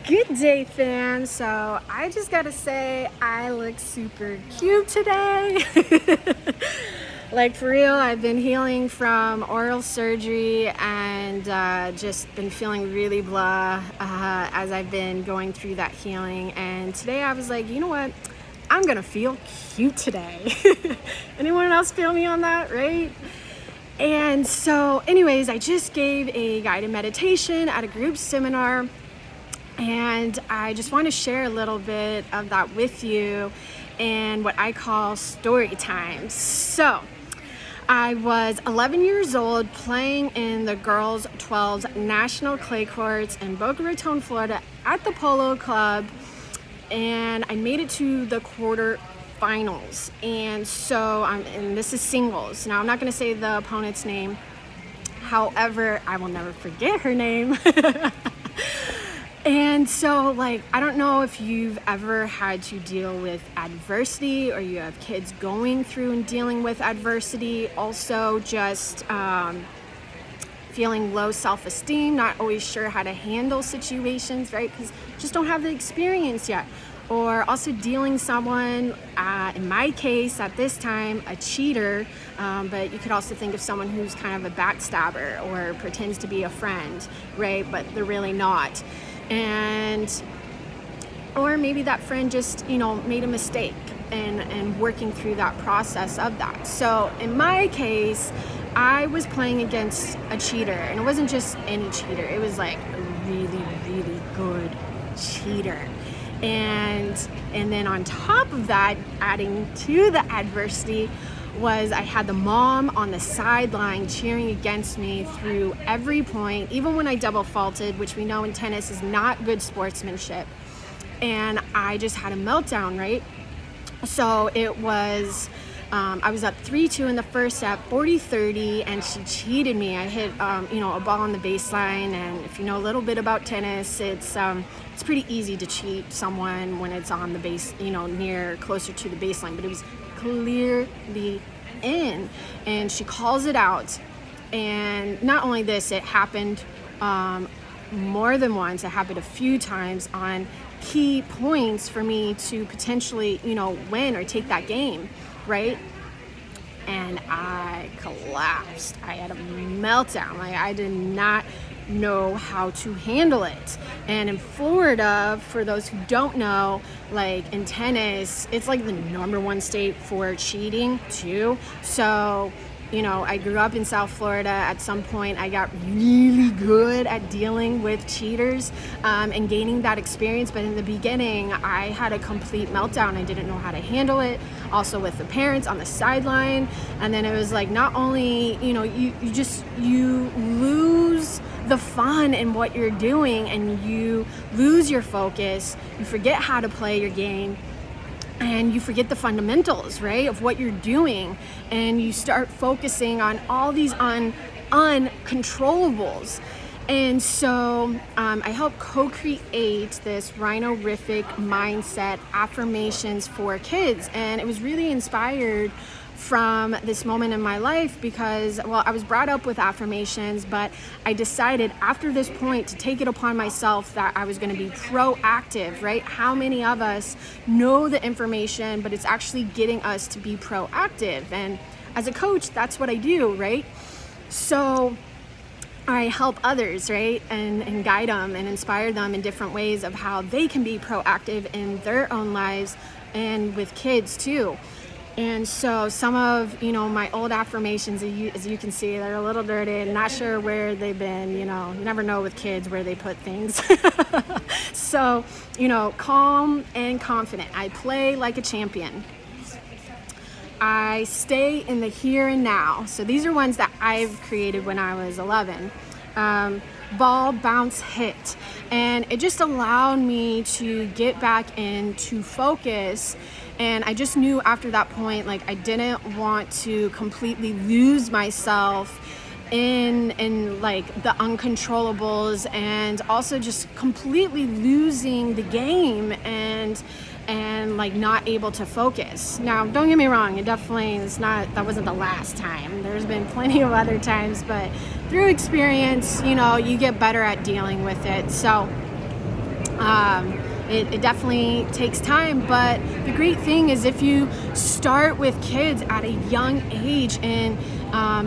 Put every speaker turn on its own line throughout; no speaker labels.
Good day, fam. So I just gotta say, I look super cute today. Like, for real, I've been healing from oral surgery and just been feeling really blah as I've been going through that healing. And today I was like, you know what? I'm gonna feel cute today. Anyone else feel me on that, right? And so anyways, I just gave a guided meditation at a group seminar, and I just want to share a little bit of that with you and what I call story time. So I was 11 years old playing in the girls 12s national clay courts in Boca Raton, Florida at the Polo Club, and I made it to the quarterfinals. And so and this is singles. Now I'm not going to say the opponent's name. However, I will never forget her name. And so, I don't know if you've ever had to deal with adversity, or you have kids going through and dealing with adversity. Also, just feeling low self-esteem, not always sure how to handle situations, right? Because just don't have the experience yet. Or also dealing someone, in my case at this time, a cheater, but you could also think of someone who's kind of a backstabber or pretends to be a friend, right? But they're really not. Or maybe that friend just, made a mistake and working through that process of that. So in my case, I was playing against a cheater, and it wasn't just any cheater. It was like a really, really good cheater. And then on top of that, adding to the adversity, was I had the mom on the sideline cheering against me through every point, even when I double faulted, which we know in tennis is not good sportsmanship. And I just had a meltdown, right? So it was, I was up 3-2 in the first set, 40-30, and she cheated me. I hit, a ball on the baseline, and if you know a little bit about tennis, it's pretty easy to cheat someone when it's on the base, closer to the baseline, but it was clearly in, and she calls it out. And not only this, it happened more than once. It happened a few times on key points for me to potentially, win or take that game, right? And I collapsed. I had a meltdown. I did not know how to handle it. And in Florida, for those who don't know, in tennis, it's the number one state for cheating too. So I grew up in South Florida. At some point, I got really good at dealing with cheaters and gaining that experience. But in the beginning, I had a complete meltdown. I didn't know how to handle it. Also with the parents on the sideline. And then it was not only, you lose the fun in what you're doing, and you lose your focus. You forget how to play your game. And you forget the fundamentals, right, of what you're doing, and you start focusing on all these uncontrollables. And so I helped co-create this RhinoRific Mindset Affirmations for Kids, and it was really inspired from this moment in my life because, I was brought up with affirmations, but I decided after this point to take it upon myself that I was going to be proactive, right? How many of us know the information, but it's actually getting us to be proactive? And as a coach, that's what I do, right? So I help others, right? And guide them and inspire them in different ways of how they can be proactive in their own lives and with kids too. And so some of, my old affirmations, as you can see, they're a little dirty and not sure where they've been. You never know with kids where they put things. So, calm and confident. I play like a champion. I stay in the here and now. So these are ones that I've created when I was 11. Ball, bounce, hit. And it just allowed me to get back into focus. And I just knew after that point, I didn't want to completely lose myself in the uncontrollables, and also just completely losing the game and not able to focus. Now, don't get me wrong, that wasn't the last time. There's been plenty of other times, but through experience, you get better at dealing with it. So It definitely takes time, but the great thing is if you start with kids at a young age and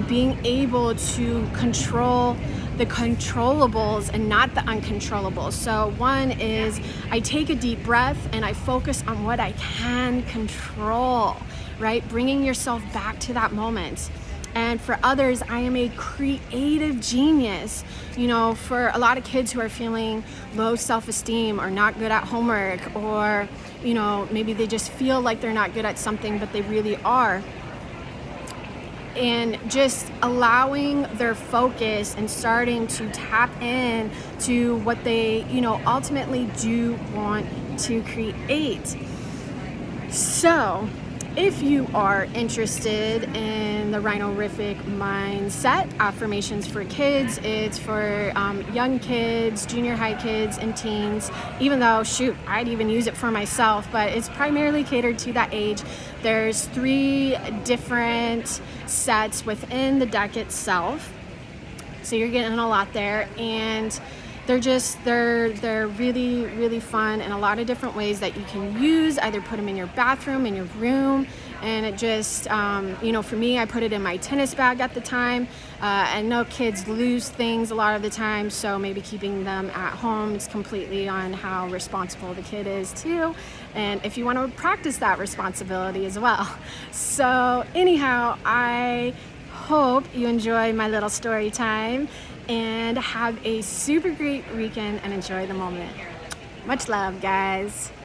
being able to control the controllables and not the uncontrollables. So one is I take a deep breath and I focus on what I can control, right? Bringing yourself back to that moment. And for others, I am a creative genius. You know, for a lot of kids who are feeling low self-esteem or not good at homework, or, you know, maybe they just feel like they're not good at something, but they really are. And just allowing their focus and starting to tap in to what they, you know, ultimately do want to create. So, if you are interested in the RhinoRific Mindset, Affirmations for Kids, it's for young kids, junior high kids, and teens, even though, shoot, I'd even use it for myself, but it's primarily catered to that age. There's 3 different sets within the deck itself, so you're getting a lot there, and they're really fun in a lot of different ways that you can use. Either put them in your bathroom, in your room, and it just, you know, for me, I put it in my tennis bag at the time. I know kids lose things a lot of the time, so maybe keeping them at home is completely on how responsible the kid is too, and if you want to practice that responsibility as well. So anyhow, I hope you enjoy my little story time and have a super great weekend and enjoy the moment. Much love, guys.